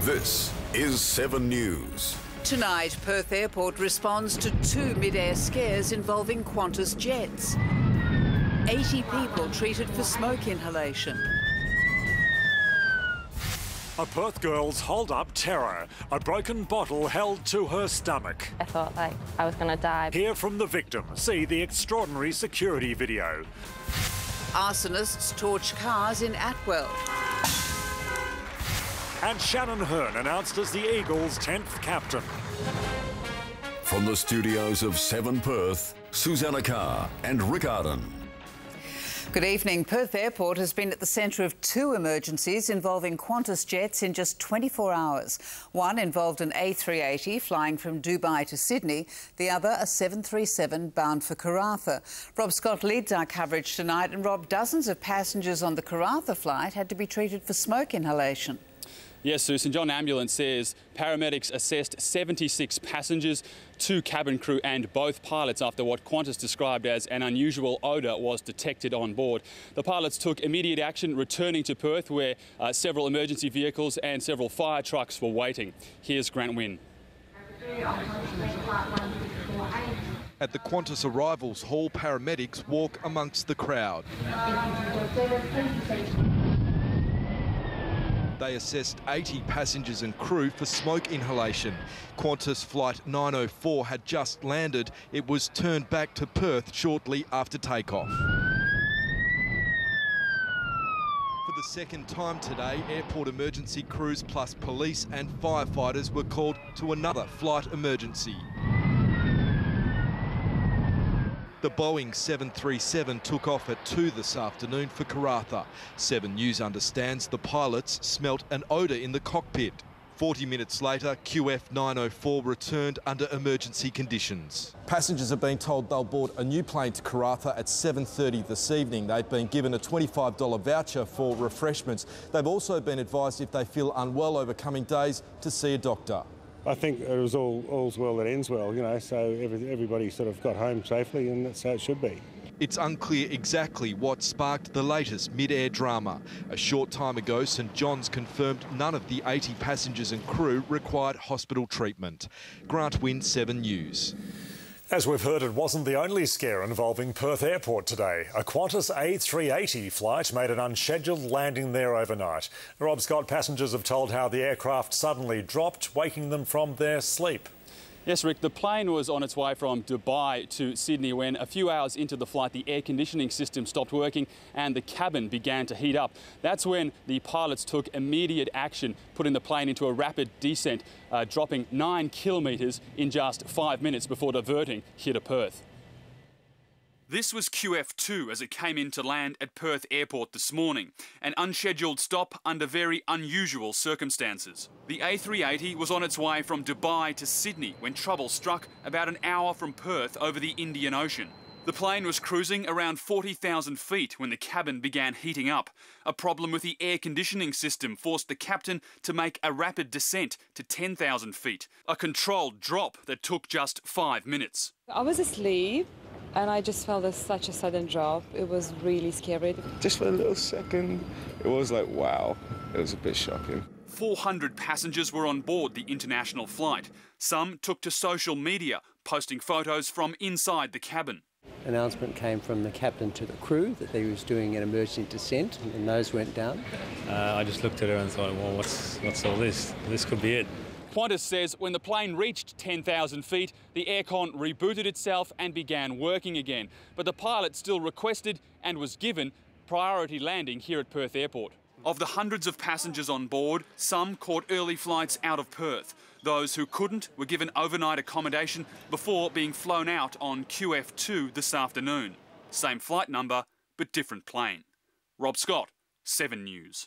This is 7 News. Tonight, Perth Airport responds to 2 mid-air scares involving Qantas jets. 80 people treated for smoke inhalation. A Perth girl's hold-up terror. A broken bottle held to her stomach. I thought like I was going to die. Hear from the victim. See the extraordinary security video. Arsonists torch cars in Atwell. And Shannon Hearn announced as the Eagles' 10th captain. From the studios of 7 Perth, Susanna Carr and Rick Arden. Good evening. Perth Airport has been at the centre of 2 emergencies involving Qantas jets in just 24 hours. One involved an A380 flying from Dubai to Sydney, the other a 737 bound for Karratha. Rob Scott leads our coverage tonight, and Rob, dozens of passengers on the Karratha flight had to be treated for smoke inhalation. Yes, Sue. St John Ambulance says paramedics assessed 76 passengers, 2 cabin crew and both pilots after what Qantas described as an unusual odour was detected on board. The pilots took immediate action, returning to Perth, where several emergency vehicles and several fire trucks were waiting. Here's Grant Wynn. At the Qantas arrivals hall, paramedics walk amongst the crowd. They assessed 80 passengers and crew for smoke inhalation. Qantas Flight 904 had just landed. It was turned back to Perth shortly after takeoff. For the second time today, airport emergency crews plus police and firefighters were called to another flight emergency. The Boeing 737 took off at 2 this afternoon for Karratha. 7 News understands the pilots smelt an odour in the cockpit. 40 minutes later, QF 904 returned under emergency conditions. Passengers have been told they'll board a new plane to Karratha at 7:30 this evening. They've been given a $25 voucher for refreshments. They've also been advised if they feel unwell over coming days to see a doctor. I think it was all's well that ends well, you know, so everybody sort of got home safely, and that's how it should be. It's unclear exactly what sparked the latest mid-air drama. A short time ago, St John's confirmed none of the 80 passengers and crew required hospital treatment. Grant Wynn, 7 News. As we've heard, it wasn't the only scare involving Perth Airport today. A Qantas A380 flight made an unscheduled landing there overnight. Rob Scott, passengers have told how the aircraft suddenly dropped, waking them from their sleep. Yes, Rick, the plane was on its way from Dubai to Sydney when a few hours into the flight the air conditioning system stopped working and the cabin began to heat up. That's when the pilots took immediate action, putting the plane into a rapid descent, dropping 9 kilometres in just 5 minutes before diverting here to Perth. This was QF2 as it came in to land at Perth Airport this morning, an unscheduled stop under very unusual circumstances. The A380 was on its way from Dubai to Sydney when trouble struck about an hour from Perth over the Indian Ocean. The plane was cruising around 40,000 feet when the cabin began heating up. A problem with the air conditioning system forced the captain to make a rapid descent to 10,000 feet, a controlled drop that took just 5 minutes. I was asleep, and I just felt such a sudden drop. It was really scary. Just for a little second, it was like, wow. It was a bit shocking. 400 passengers were on board the international flight. Some took to social media, posting photos from inside the cabin. Announcement came from the captain to the crew that he was doing an emergency descent, and those went down. I just looked at her and thought, well, what's all this? This could be it. Qantas says when the plane reached 10,000 feet, the aircon rebooted itself and began working again. But the pilot still requested and was given priority landing here at Perth Airport. Of the hundreds of passengers on board, some caught early flights out of Perth. Those who couldn't were given overnight accommodation before being flown out on QF2 this afternoon. Same flight number, but different plane. Rob Scott, 7 News.